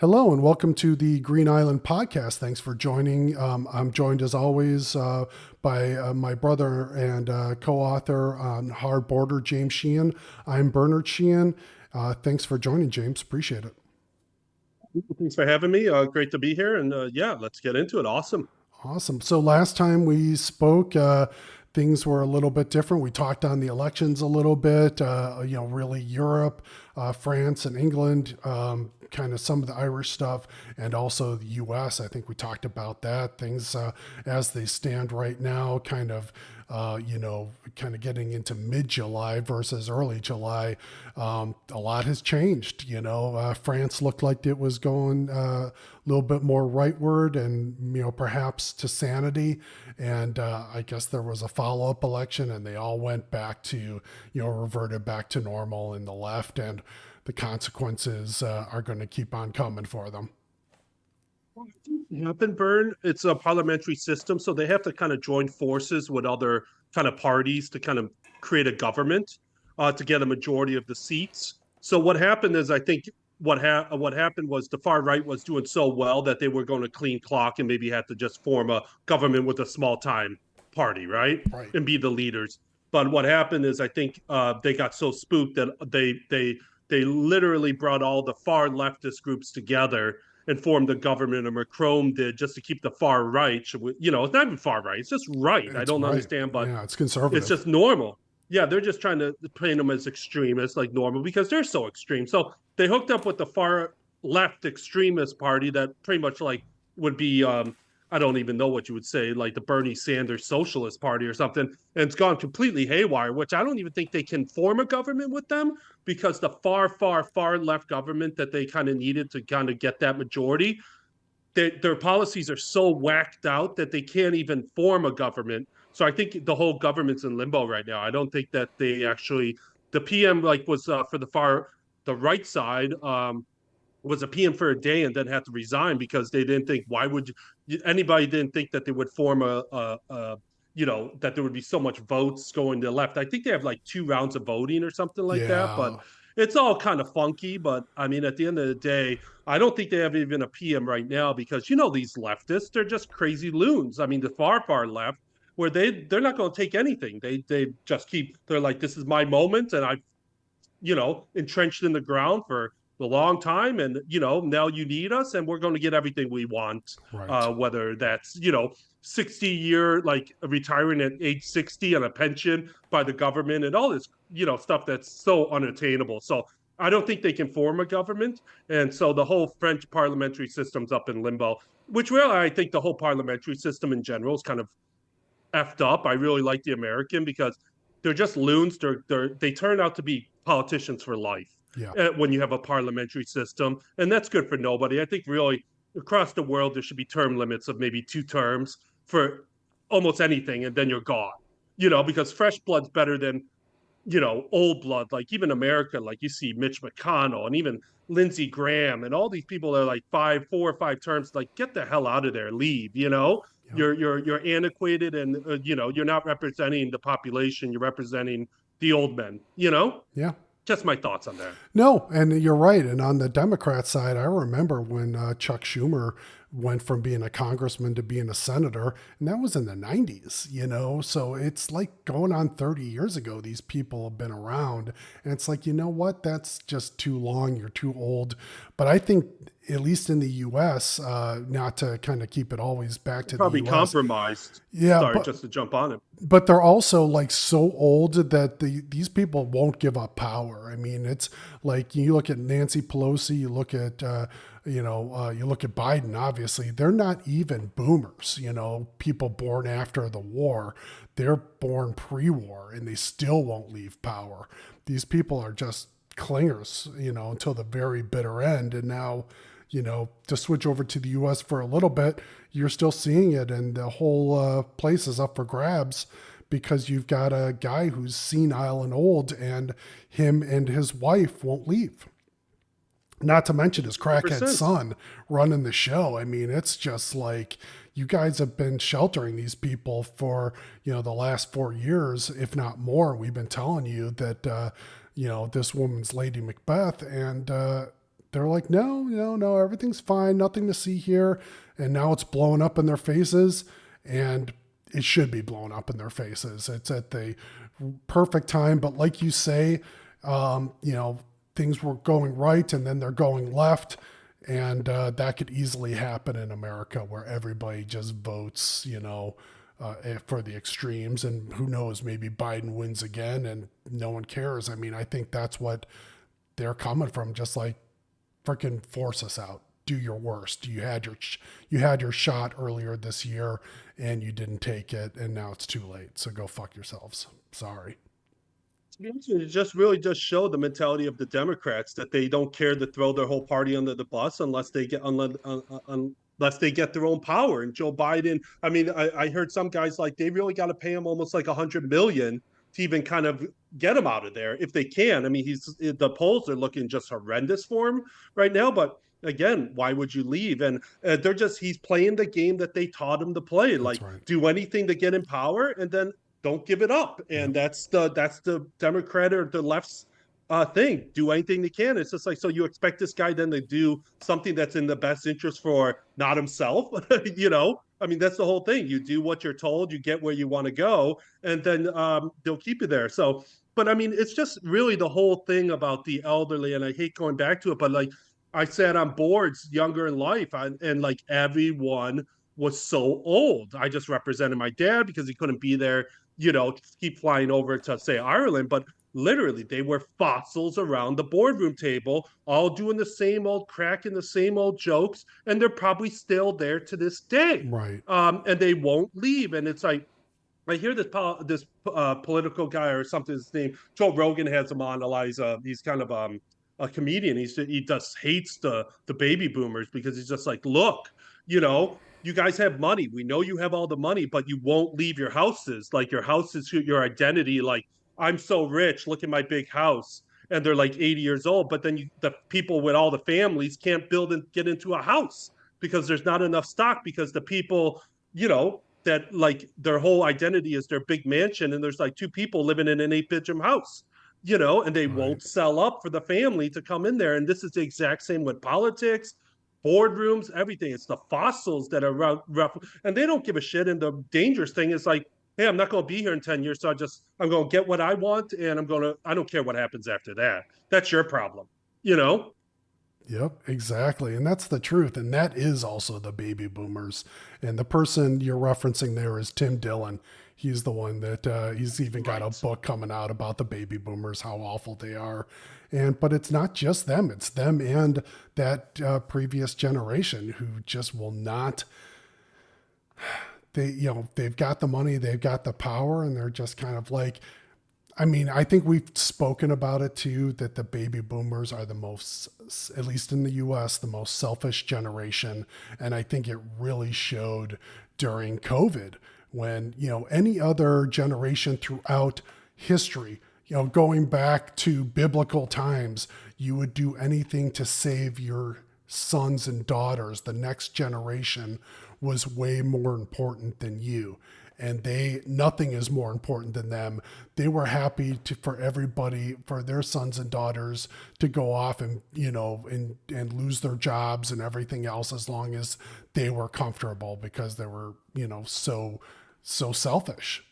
Hello and welcome to the Green Island podcast. Thanks for joining. I'm joined as always by my brother and co-author on Hard Border, James Sheehan. I'm Bernard Sheehan. Thanks for joining, James. Appreciate it. Thanks for having me. Great to be here. And yeah, let's get into it. Awesome. Awesome. So last time we spoke, things were a little bit different. We talked on the elections a little bit, really Europe, France and England, kind of some of the Irish stuff, and also the US. I think we talked about that. Things as they stand right now, kind of getting into mid July versus early July. A lot has changed. France looked like it was going a little bit more rightward and, perhaps to sanity. And I guess there was a follow up election and they all went back to, reverted back to normal in the left. And the consequences are going to keep on coming for them. Happen burn. It's a parliamentary system, so they have to kind of join forces with other kind of parties to kind of create a government to get a majority of the seats. So what happened is, I think what happened was the far right was doing so well that they were going to clean clock and maybe had to just form a government with a small time party, right, Right. and be the leaders. But what happened is, I think they got so spooked that they literally brought all the far leftist groups together and formed the government, or Macron did, just to keep the far right. It's not even far right; it's just right. I It's don't right. understand, but Yeah, it's it's conservative. just normal. Yeah, they're just trying to paint them as extremists, like normal, because they're so extreme. So they hooked up with the far left extremist party that pretty much like would be I don't even know what you would say, like the Bernie Sanders Socialist Party or something, and it's gone completely haywire. Which I don't even think they can form a government with them, because the far left government that they kind of needed to kind of get that majority, their policies are so whacked out that they can't even form a government. So I think the whole government's in limbo right now. I don't think that they actually, the PM like was for the right side, was a PM for a day and then had to resign because they didn't think, why would anybody didn't think that they would form that there would be so much votes going to the left. I think they have like 2 rounds of voting or something like that, but Yeah. it's all kind of funky. But I mean, at the end of the day, I don't think they have even a PM right now, because these leftists, they're just crazy loons. I mean, the far left, where they're not going to take anything. They just they're like, this is my moment, and I've entrenched in the ground for a long time, and now you need us, and we're going to get everything we want, Right. whether that's 60-year, like retiring at age 60 on a pension by the government, and all this stuff that's so unattainable. So I don't think they can form a government, and so the whole French parliamentary system's up in limbo, which really, I think the whole parliamentary system in general is kind of effed up. I really like the American, because they're just loons. They turn out to be politicians for life Yeah. when you have a parliamentary system, and that's good for nobody. I think really across the world there should be term limits of maybe 2 terms for almost anything, and then you're gone. Because fresh blood's better than old blood. Like even America, like you see Mitch McConnell and even Lindsey Graham and all these people that are like 4 or 5 terms. Like, get the hell out of there, leave. Yeah. You're antiquated, and you're not representing the population. You're representing the old men. Yeah. Just my thoughts on that. No, and you're right. And on the Democrat side, I remember when Chuck Schumer went from being a congressman to being a senator, and that was in the 90s. So it's like going on 30 years ago. These people have been around, and it's like, you know what? That's just too long. You're too old. But I think, at least in the US, not to kind of keep it always back to the Probably US. compromised. Yeah, Sorry, but just to jump on it. but they're also like so old that these people won't give up power. I mean, it's like you look at Nancy Pelosi, you look at you look at Biden. Obviously, they're not even boomers. People born after the war, they're born pre-war, and they still won't leave power. These people are just clingers, until the very bitter end. And now, to switch over to the US for a little bit, you're still seeing it, and the whole place is up for grabs because you've got a guy who's senile and old, and him and his wife won't leave. Not to mention his crackhead 100%. son running the show. I mean, it's just like you guys have been sheltering these people for, the last 4 years, if not more. We've been telling you that, this woman's Lady Macbeth, and they're like, no, no, everything's fine, nothing to see here. And now it's blowing up in their faces, and it should be blown up in their faces. It's at the perfect time. But like you say, things were going right and then they're going left. And that could easily happen in America where everybody just votes, for the extremes. And who knows, maybe Biden wins again and no one cares. I mean, I think that's what they're coming from, just like freaking force us out. Do your worst. You had your shot earlier this year and you didn't take it, and now it's too late. So go fuck yourselves. Sorry. It just really just showed the mentality of the Democrats that they don't care to throw their whole party under the bus unless they get their own power. And Joe Biden, I mean, I heard some guys like they really got to pay him almost like 100 million to even kind of get him out of there if they can. I mean, the polls are looking just horrendous for him right now, but again, why would you leave? And he's playing the game that they taught him to play, That's like right. do anything to get in power and then don't give it up. And Yep. that's the Democrat or the left's thing. Do anything they can. It's just like, so you expect this guy then to do something that's in the best interest for not himself, I mean, that's the whole thing. You do what you're told, you get where you want to go, and then they'll keep you there. So, but I mean, it's just really the whole thing about the elderly, and I hate going back to it, but like I sat on boards younger in life, and like everyone was so old. I just represented my dad because he couldn't be there, keep flying over to say Ireland, but literally they were fossils around the boardroom table, all doing the same old crack and the same old jokes, and they're probably still there to this day. Right. And they won't leave. And it's like I hear this political guy or something. His name Joe Rogan has him on. Eliza, he's kind of a comedian. He just hates the baby boomers because he's just like, look, you guys have money. We know you have all the money, but you won't leave your houses. Like your house is your identity. Like I'm so rich. Look at my big house. And they're like 80 years old, but then the people with all the families can't build and get into a house because there's not enough stock because the people, that like their whole identity is their big mansion and there's like two people living in an 8-bedroom house, and they Right. won't sell up for the family to come in there. And this is the exact same with politics, boardrooms, everything. It's the fossils that are rough, and they don't give a shit. And the dangerous thing is like, hey, I'm not going to be here in 10 years, so I'm going to get what I want, and I don't care what happens after that. That's your problem, you know? Yep, exactly. And that's the truth. And that is also the baby boomers. And the person you're referencing there is Tim Dillon. He's the one that he's even got a Right. book coming out about the baby boomers, how awful they are. But it's not just them, it's them and that previous generation who just will not, they've got the money, they've got the power, and they're just kind of like, I mean, I think we've spoken about it too, that the baby boomers are the most, at least in the US, the most selfish generation. And I think it really showed during COVID when, any other generation throughout history, going back to biblical times, you would do anything to save your sons and daughters. The next generation was way more important than you, and nothing is more important than them. They were happy for everybody, for their sons and daughters to go off and and lose their jobs and everything else, as long as they were comfortable, because they were so selfish.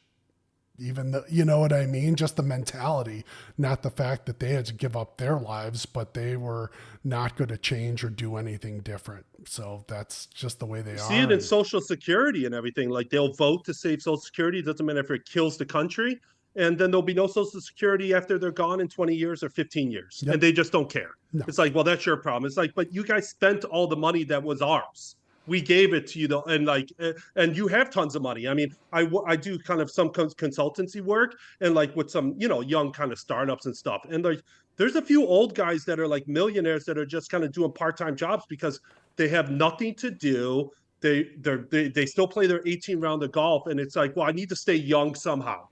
Even the, you know what I mean? Just the mentality, not the fact that they had to give up their lives, but they were not going to change or do anything different. So that's just the way they See are. it in And Social Security and everything. Like they'll vote to save Social Security. It doesn't matter if it kills the country. And then there'll be no Social Security after they're gone in 20 years or 15 years. And yep, they just don't care. no, It's like, well, that's your problem. It's like, but you guys spent all the money that was ours. We gave it to you, though, and like, and you have tons of money. I mean, I do kind of some consultancy work, and like with some young kind of startups and stuff. And like, there's a few old guys that are like millionaires that are just kind of doing part-time jobs because they have nothing to do. They still play their 18 round of golf, and it's like, well, I need to stay young somehow.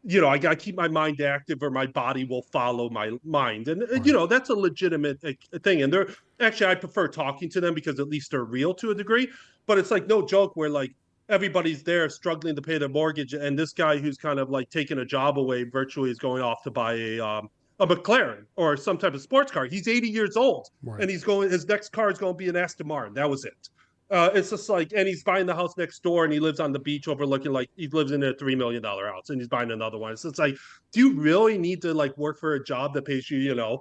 I got to keep my mind active, or my body will follow my mind, and right, that's a legitimate thing. And they're actually, I prefer talking to them because at least they're real to a degree. But it's like no joke where like everybody's there struggling to pay their mortgage, and this guy who's kind of like taking a job away virtually is going off to buy a McLaren or some type of sports car. He's 80 years old, Right. and his next car is going to be an Aston Martin. That was it. It's just like, and he's buying the house next door, and he lives on the beach overlooking, like, he lives in a $3 million house, and he's buying another one. So it's like, do you really need to like work for a job that pays you,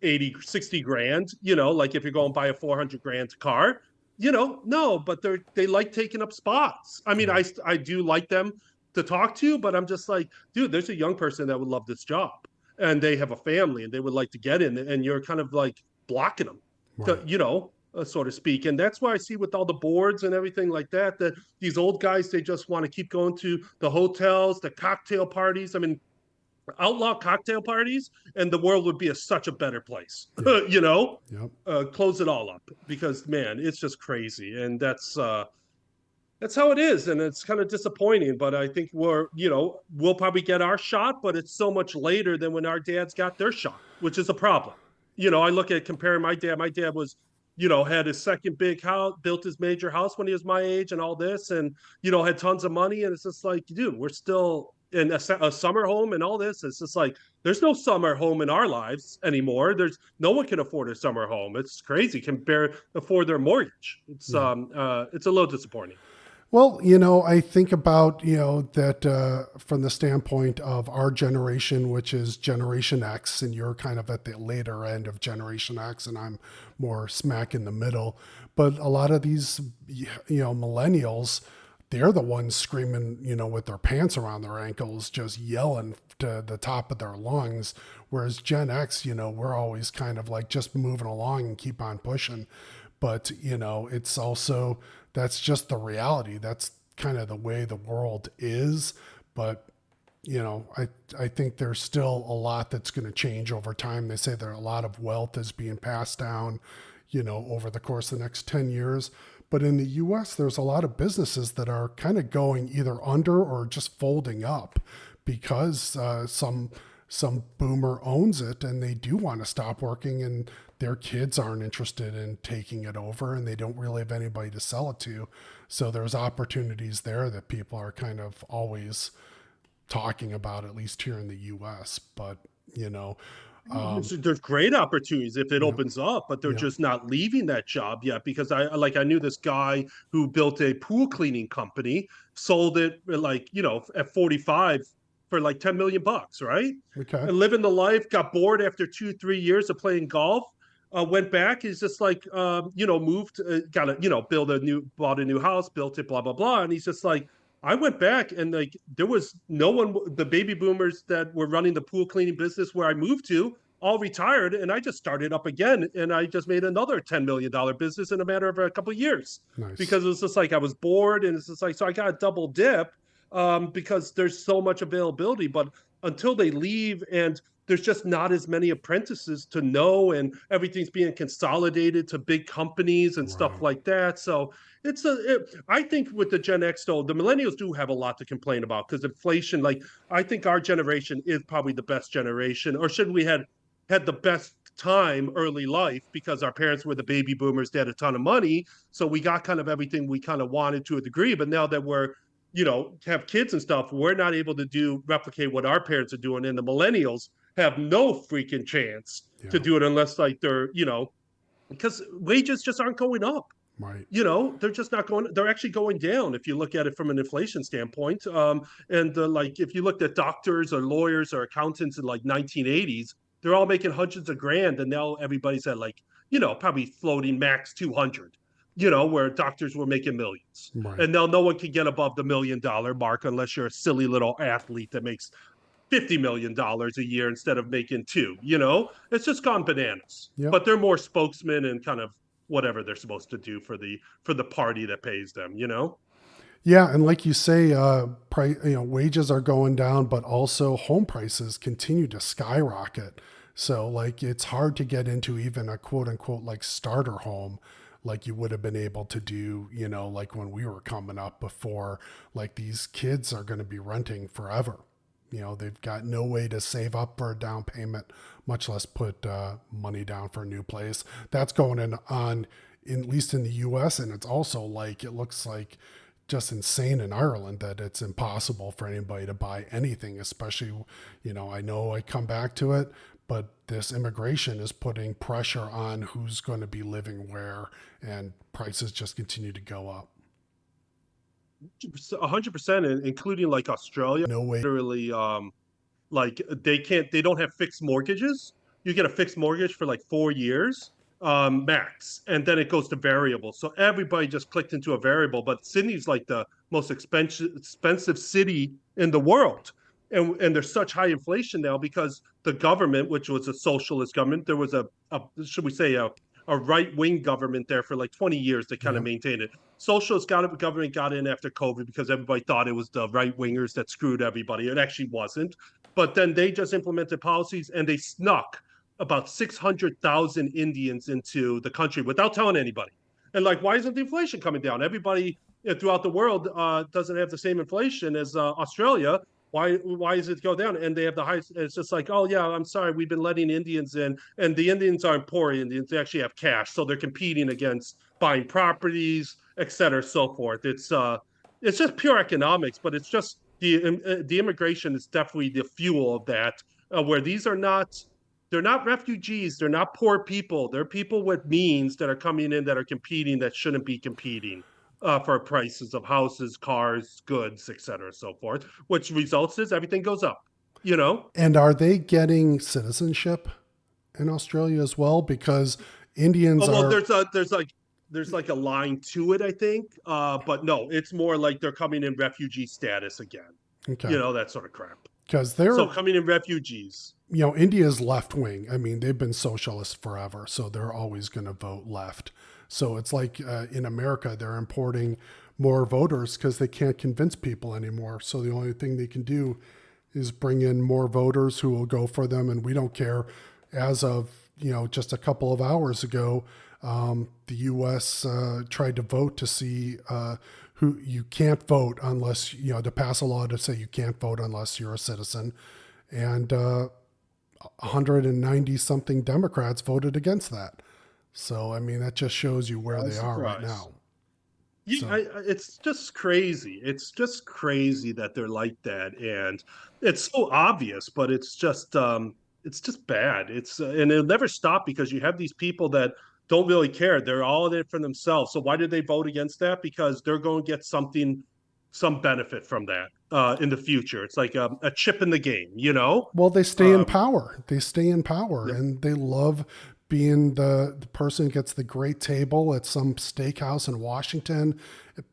80, 60 grand? Like if you're going to buy a 400 grand car, no, but they like taking up spots. I mean, Yeah. I do like them to talk to, but I'm just like, dude, there's a young person that would love this job, and they have a family and they would like to get in, and you're kind of like blocking them to, Right. so to speak. And that's why I see with all the boards and everything like that, that these old guys, they just want to keep going to the hotels, the cocktail parties. I mean, outlaw cocktail parties, and the world would be such a better place. Yeah. Yep. Close it all up, because man, it's just crazy, and that's how it is, and it's kind of disappointing. But I think we'll probably get our shot, but it's so much later than when our dads got their shot, which is a problem. I look at comparing my dad. My dad was, had his second big house, built his major house when he was my age, and all this, and had tons of money. And it's just like, dude, we're still in a summer home and all this. It's just like, there's no summer home in our lives anymore. There's no one can afford a summer home. It's crazy. Can afford their mortgage. Yeah. It's a little disappointing. Well, I think about, that from the standpoint of our generation, which is Generation X, and you're kind of at the later end of Generation X, and I'm more smack in the middle. But a lot of these, millennials, they're the ones screaming, with their pants around their ankles, just yelling to the top of their lungs. Whereas Gen X, we're always kind of like just moving along and keep on pushing. But, it's also, that's just the reality. That's kind of the way the world is. But, I think there's still a lot that's going to change over time. They say there a lot of wealth is being passed down, over the course of the next 10 years. But in the US, there's a lot of businesses that are kind of going either under or just folding up because some boomer owns it and they do want to stop working, and their kids aren't interested in taking it over, and they don't really have anybody to sell it to. So there's opportunities there that people are kind of always talking about, at least here in the US. But, There's great opportunities if it yeah, opens up, but they're yeah, just not leaving that job yet. Because I knew this guy who built a pool cleaning company, sold it like, at 45 for like 10 million bucks, right? okay, And living the life, got bored after 2 3 years of playing golf. Went back. He's just like, moved, got to, bought a new house, built it, blah blah blah. And he's just like, I went back, and like there was no one. The baby boomers that were running the pool cleaning business where I moved to all retired, and I just started up again, and I just made another $10 million business in a matter of a couple of years, nice, because it was just like I was bored, and it's just like, so I got a double dip, because there's so much availability. But until they leave, and there's just not as many apprentices to know, and everything's being consolidated to big companies and stuff right, like that. So I think with the Gen X though, the millennials do have a lot to complain about, because inflation. Like, I think our generation is probably the best generation, or should we had the best time early life, because our parents were the baby boomers. They had a ton of money, so we got kind of everything we kind of wanted to a degree. But now that we're, have kids and stuff, we're not able to replicate what our parents are doing, and the millennials have no freaking chance to yeah, do it, unless like they're, because wages just aren't going up. right, They're just not going, they're actually going down if you look at it from an inflation standpoint. And like if you looked at doctors or lawyers or accountants in like 1980s, they're all making hundreds of grand, and now everybody's at like, probably floating max 200, where doctors were making millions. right. And now no one can get above the $1 million mark unless you're a silly little athlete that makes $50 million a year instead of making two. It's just gone bananas. Yep. But they're more spokesmen and kind of whatever they're supposed to do for the party that pays them. Yeah, and like you say, wages are going down, but also home prices continue to skyrocket. So like it's hard to get into even a quote unquote like starter home like you would have been able to do, like when we were coming up before. Like these kids are going to be renting forever. They've got no way to save up for a down payment, much less put money down for a new place. That's going on, at least in the US. And it's also like, it looks like just insane in Ireland that it's impossible for anybody to buy anything, especially, I know I come back to it, But this immigration is putting pressure on who's going to be living where, and prices just continue to go up. 100%, including like Australia, No way. literally, like they don't have fixed mortgages. You get a fixed mortgage for like 4 years, max, and then it goes to variable. So everybody just clicked into a variable. But Sydney's like the most expensive city in the world. And there's such high inflation now because the government, which was a socialist government, there was a should we say a right wing government there for like 20 years to kind of Yeah. maintain it. Government got in after COVID because everybody thought it was the right wingers that screwed everybody. It actually wasn't. But then they just implemented policies and they snuck about 600,000 Indians into the country without telling anybody. And like, why isn't the inflation coming down? Everybody throughout the world doesn't have the same inflation as Australia. Why does it go down? And they have the highest. It's just like, oh yeah, I'm sorry, we've been letting Indians in, and the Indians aren't poor Indians; they actually have cash, so they're competing against buying properties, et cetera, so forth. It's just pure economics, but it's just the immigration is definitely the fuel of that. Where these are not, they're not refugees, they're not poor people, they're people with means that are coming in that are competing that shouldn't be competing. For prices of houses, cars, goods, et cetera, so forth, which results is everything goes up, you know? And are they getting citizenship in Australia as well? Because Indians Oh, well, are, there's like a line to it, I think. But no, it's more like they're coming in refugee status again, okay, that sort of crap. because So they're, coming in refugees. India's left wing. I mean, they've been socialist forever, so they're always going to vote left. So it's like in America, they're importing more voters because they can't convince people anymore. So the only thing they can do is bring in more voters who will go for them, and we don't care. As of just a couple of hours ago, the U.S. Tried to vote to see who you can't vote unless to pass a law to say you can't vote unless you're a citizen, and 190 something Democrats voted against that. So I mean that just shows you where I'm they are right surprised. now. Yeah, So it's just crazy. It's just crazy that they're like that, and it's so obvious, but it's just bad. And it'll never stop because you have these people that don't really care. They're all in it for themselves. So why did they vote against that? Because they're going to get some benefit from that in the future. It's like a chip in the game, you know? well, they stay in Um, power. They stay in power, yep. and they love being the person who gets the great table at some steakhouse in Washington.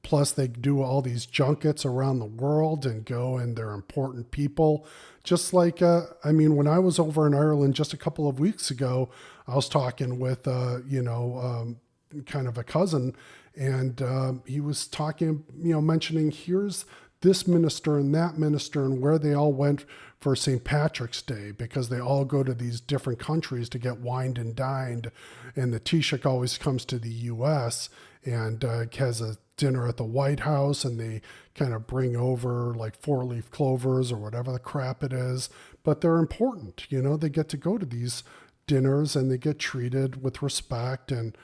Plus, they do all these junkets around the world and go, and they're important people. Just like, I mean, when I was over in Ireland just a couple of weeks ago, I was talking with, kind of a cousin, and he was talking, mentioning here's this minister and that minister and where they all went for St. Patrick's Day because they all go to these different countries to get wined and dined. And the Taoiseach always comes to the U.S. and has a dinner at the White House, and they kind of bring over like 4-leaf clovers or whatever the crap it is. But they're important, they get to go to these dinners and they get treated with respect, and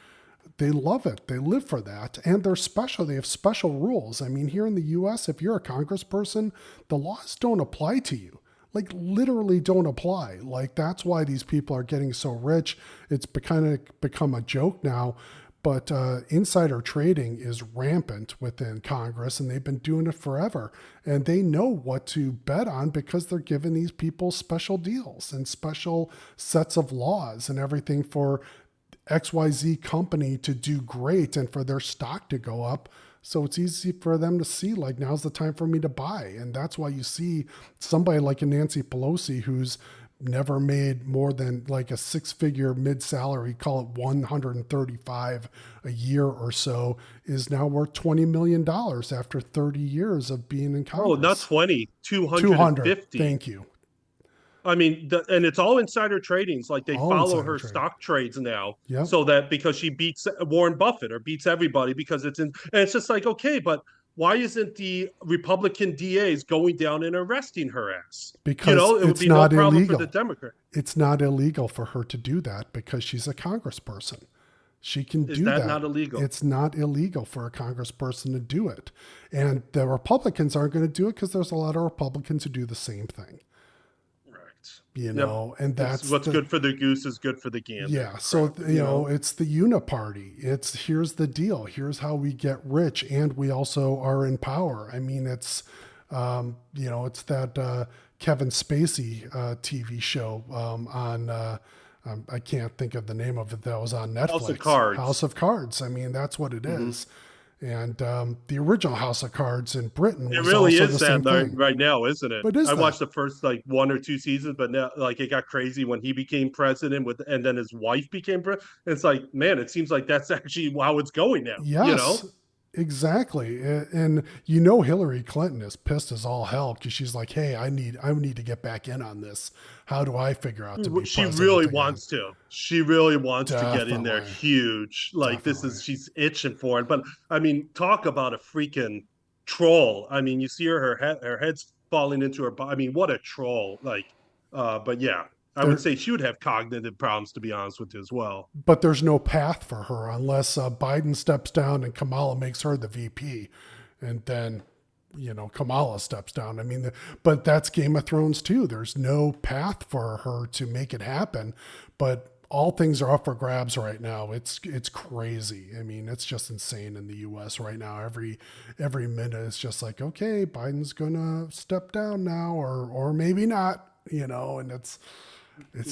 they love it. They live for that. And they're special. They have special rules. I mean, here in the US, if you're a congressperson, the laws don't apply to you. Like, literally don't apply. Like, that's why these people are getting so rich. It's kind of become a joke now. But insider trading is rampant within Congress, and they've been doing it forever. And they know what to bet on because they're giving these people special deals and special sets of laws and everything for XYZ company to do great and for their stock to go up. So it's easy for them to see, like, now's the time for me to buy. And that's why you see somebody like a Nancy Pelosi, who's never made more than like a 6-figure mid-salary, call it 135 a year or so, is now worth $20 million after 30 years of being in Oh, not Congress. 20, 200. 250. Thank you. I mean, and it's all insider tradings. Like they All follow insider her trading. stock trades now, Yep. so that because she beats Warren Buffett or beats everybody because and it's just like, okay, but why isn't the Republican DAs going down and arresting her ass? Because It would it's be no not problem for the illegal. Democrat. It's not illegal for her to do that because she's a congressperson. She can Is do that that. not illegal? It's not illegal for a congressperson to do it. And the Republicans aren't going to do it because there's a lot of Republicans who do the same thing. Correct. Yep. and It's that's what's the good for the goose is good for the gander yeah. So crap, it's the uniparty. It's here's the deal. Here's how we get rich, and we also are in power. I mean, it's it's that Kevin Spacey TV show on. I can't think of the name of it that was on House of Netflix. House Cards. of Cards. I mean, that's what it Hmm. is. And the original House of Cards in Britain It was really also is the that same thing. right now, isn't it? But is I that? watched the first like one or two seasons, but now like it got crazy when he became president with, and then his wife became president. It's like, man, it seems like that's actually how it's going now. Yes, exactly. And Hillary Clinton is pissed as all hell because she's like, "Hey, I need to get back in on this. How do I figure out to be She president really again?" wants to. She really wants to get in there Definitely, huge. Like this definitely. is she's itching for it. But I mean, talk about a freaking troll. I mean, you see her head's falling into her body. I mean, what a troll. But yeah, I would There, say she would have cognitive problems to be honest with you as well. but there's no path for her unless Biden steps down and Kamala makes her the VP, and then Kamala steps down. I mean, but that's Game of Thrones too. There's no path for her to make it happen, but all things are up for grabs right now. It's crazy. I mean, it's just insane in the U.S. right now. Every minute it's just like, okay, Biden's gonna step down now, or maybe not. And it's Into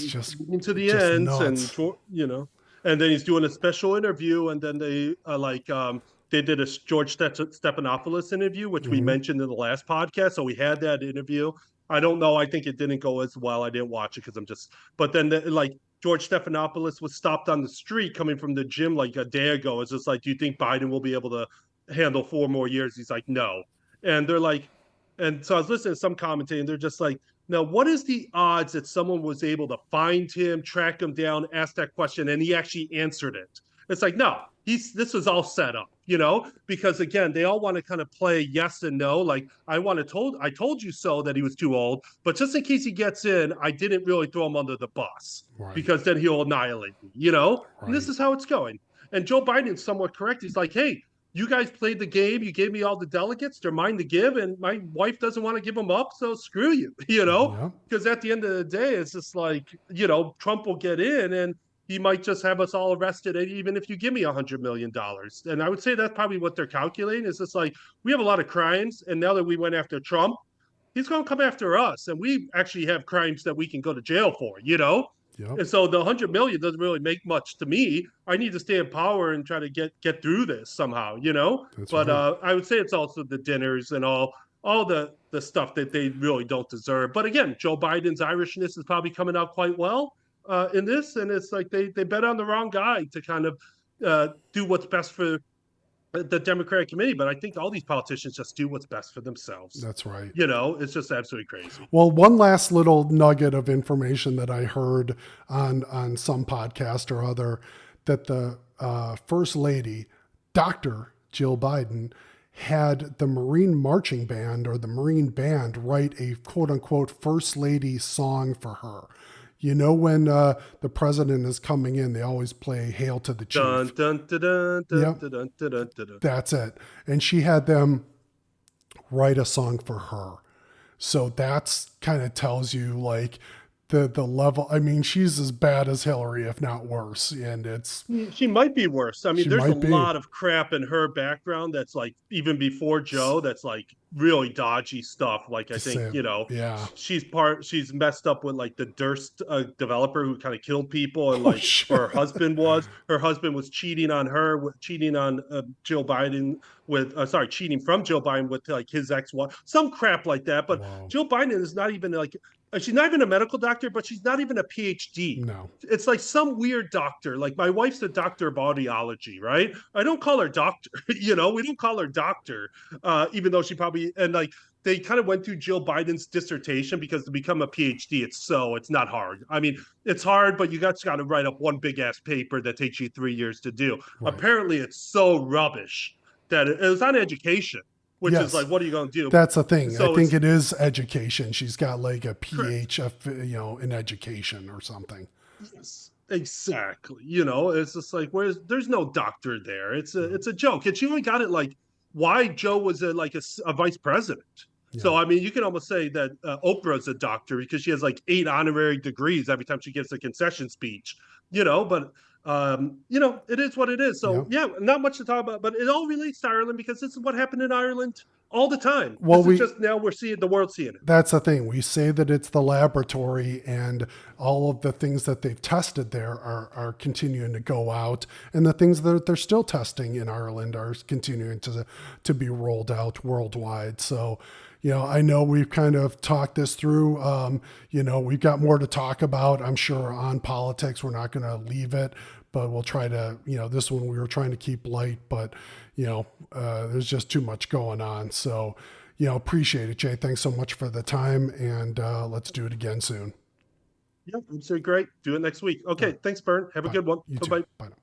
the just ends, and nuts. and then he's doing a special interview, and then they did a George Stephanopoulos interview, which we Hmm. mentioned in the last podcast. So we had that interview. I don't know. I think it didn't go as well. I didn't watch it because I'm just. But then George Stephanopoulos was stopped on the street coming from the gym like a day ago. It's just like, do you think Biden will be able to handle 4 more years? He's like, no. And they're like, and so I was listening to some commentating. And they're just like, now, what is the odds that someone was able to find him, track him down, ask that question, and he actually answered it? It's like, no, this was all set up, because again, they all want to kind of play yes and no. Like, I told you so that he was too old, but just in case he gets in, I didn't really throw him under the bus Right, because then he'll annihilate me. And this right. is how it's going. And Joe Biden's somewhat correct. He's like, hey, you guys played the game. You gave me all the delegates. They're mine to give, and my wife doesn't want to give them up. So screw you, Yeah, because at the end of the day, it's just like, Trump will get in and he might just have us all arrested, even if you give me $100 million. And I would say that's probably what they're calculating. Is just like, we have a lot of crimes, and now that we went after Trump, he's going to come after us, and we actually have crimes that we can go to jail for. yep. And so the 100 million doesn't really make much to me. I need to stay in power and try to get through this somehow. That's But right. I would say it's also the dinners and all the stuff that they really don't deserve. But again, Joe Biden's Irishness is probably coming out quite well in this, and it's like they bet on the wrong guy to kind of do what's best for the Democratic committee. But I think all these politicians just do what's best for themselves. That's right. It's just absolutely crazy. Well, one last little nugget of information that I heard on some podcast or other, that the first lady, Dr. Jill Biden, had the Marine marching band or the Marine band write a quote unquote first lady song for her. When the president is coming in, they always play "Hail to the Dun Chief." dun dun dun dun Yep, dun dun dun dun. that's it. And she had them write a song for her. So that's kind of tells you like the level. I mean, she's as bad as Hillary, if not worse. And She might be worse. I mean, she there's a might be lot of crap in her background that's like even before Joe, that's like really dodgy stuff. Like I to think, say, yeah. she's messed up with like the Durst developer who kind of killed people, and Oh like shit. her husband was cheating on her, cheating on Jill Biden with cheating from Jill Biden with like his ex-wife, some crap like that. But Wow. Jill Biden is not even like she's not even a medical doctor, but she's not even a PhD. No. It's like some weird doctor. Like my wife's a doctor of audiology, right? I don't call her doctor. We don't call her doctor, even though she probably, and like they kind of went through Jill Biden's dissertation, because to become a PhD, it's not hard. I mean, it's hard, but you got to write up one big ass paper that takes you 3 years to do. Right. Apparently, it's so rubbish that it was on education, which is Yes. like, what are you going to do? That's the thing. I So think it's it is education. She's got like a correct. in education or something. Yes, exactly. It's just like, there's no doctor there. It's a joke. And she only got it like why Joe was a vice president. So, I mean, you can almost say that Oprah's a doctor because she has like 8 honorary degrees every time she gives a concession speech, but, it is what it is. Yeah. So, yeah, not much to talk about, but it all relates to Ireland because this is what happened in Ireland all the time. Well, This is we just now we're seeing the world seeing it. that's the thing. We say that it's the laboratory, and all of the things that they've tested there are continuing to go out, and the things that they're still testing in Ireland are continuing to be rolled out worldwide. So, I know we've kind of talked this through. We've got more to talk about, I'm sure, on politics. We're not going to leave it, but we'll try to, this one we were trying to keep light, but, there's just too much going on. So, appreciate it, Jay. Thanks so much for the time, and let's do it again soon. Yeah, I'm so great. Do it next week. Okay, thanks, Bern. Have a Bye. good one. You Bye too. bye. Bye now.